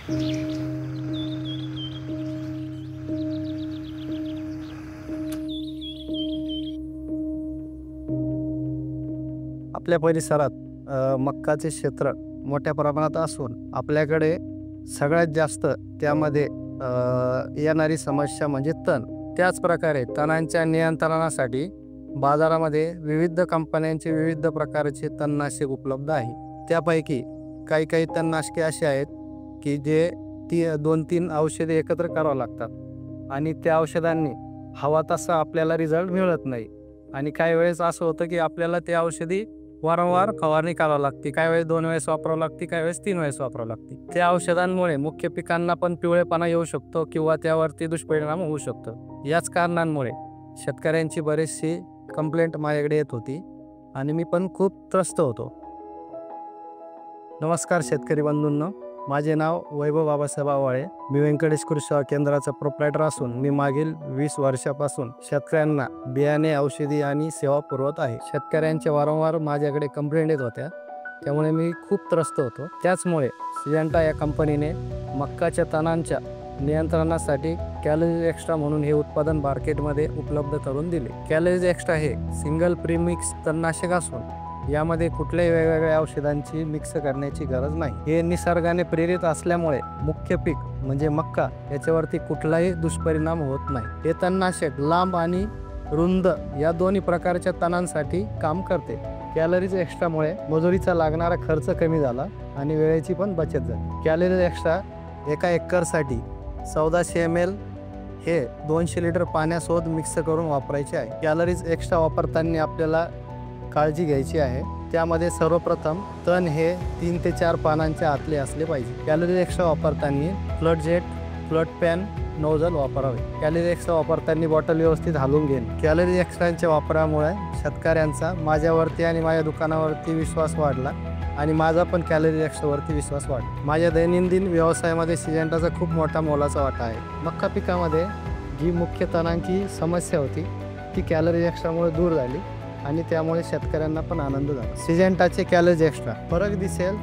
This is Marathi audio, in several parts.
आपल्या परिसरात मक्काचे क्षेत्र मोठ्या प्रमाणात असून आपल्याकडे सगळ्यात जास्त त्यामध्ये येणारी समस्या म्हणजे तण. त्याच प्रकारे तणांच्या नियंत्रणासाठी बाजारामध्ये विविध कंपन्यांचे विविध प्रकारचे तणनाशक उपलब्ध आहे. त्यापैकी काही तणनाशके असे आहेत की जे 2-3 औषधे एकत्र करावं लागतात आणि त्या औषधांनी हवा तसा आपल्याला रिझल्ट मिळत नाही. आणि काही वेळेस असं होतं की आपल्याला त्या औषधी वारंवार फवारणी करावी लागते. काही वेळेस 2 वेळेस वापरावं लागते, काही वेळेस 3 वेळेस वापरावं लागते. त्या औषधांमुळे मुख्य पिकांना पण पिवळेपणा येऊ शकतो किंवा त्यावरती दुष्परिणाम होऊ शकतो. याच कारणांमुळे शेतकऱ्यांची बरीचशी कंप्लेंट माझ्याकडे येत होती आणि मी पण खूप त्रस्त होतो. नमस्कार शेतकरी बंधूंनो, माझे नाव वैभव बाबासाहेब आवाळे. मी व्यंकटेश कृषी सेवा केंद्राचा प्रोप्रायटर असून मी मागील 20 वर्षापासून शेतकऱ्यांना बियाणे, औषधी आणि सेवा पुरवत आहे. शेतकऱ्यांच्या वारंवार माझ्याकडे कंप्लेंट येत होत्या, त्यामुळे मी खूप त्रस्त होतो. त्याचमुळे सिजंटा या कंपनीने मक्काच्या तणांच्या नियंत्रणासाठी कॅलरीज एक्स्ट्रा म्हणून हे उत्पादन मार्केटमध्ये उपलब्ध करून दिले. कॅलरीज एक्स्ट्रा हे सिंगल प्रीमिक्स तणनाशक असून यामध्ये कुठल्याही वेगवेगळ्या औषधांची मिक्स करण्याची गरज नाही. हे निसर्गाने प्रेरित असल्यामुळे मुख्य पीक म्हणजे मक्का याच्यावरती कुठलाही दुष्परिणाम होत नाही. हे तणनाशक लांब आणि रुंद या दोन्ही प्रकारच्या तणांसाठी काम करते. कॅलरीज एक्स्ट्रामुळे मजुरीचा लागणारा खर्च कमी झाला आणि वेळेची पण बचत झाली. कॅलरीज एक्स्ट्रा एका एकरसाठी 1400 ml हे 200 लिटर पाण्यासोबत मिक्स करून वापरायचे आहे. कॅलरीज एक्स्ट्रा वापरताना आपल्याला काळजी घ्यायची आहे. त्यामध्ये सर्वप्रथम तण हे 3 ते 4 पानांच्या आतले असले पाहिजे. कॅलरीज एक्स्ट्रा वापरताना flood jet, flood pan nozzle वापरावे. कॅलरीज एक्स्ट्रा वापरताना बॉटल व्यवस्थित हलवून घेणे. कॅलरीज एक्स्ट्राच्या वापरामुळे शेतकऱ्यांचा माझ्यावरती आणि माझ्या दुकानावरती विश्वास वाढला आणि माझा पण कॅलरीज एक्स्ट्रावरती विश्वास वाढला. माझ्या दैनंदिन व्यवसायामध्ये सिजंटाचा खूप मोठा मोलाचा वाटा आहे. मक्का पिकामध्ये जी मुख्य तणांची समस्या होती ती कॅलरीज एक्स्ट्रामुळे दूर झाली आणि त्यामुळे शेतकऱ्यांना पण आनंद झाला. सिजंटाचे कॅलरीज एक्स्ट्रा फरक दिसेल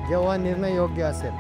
जेव्हा निर्णय योग्य असेल.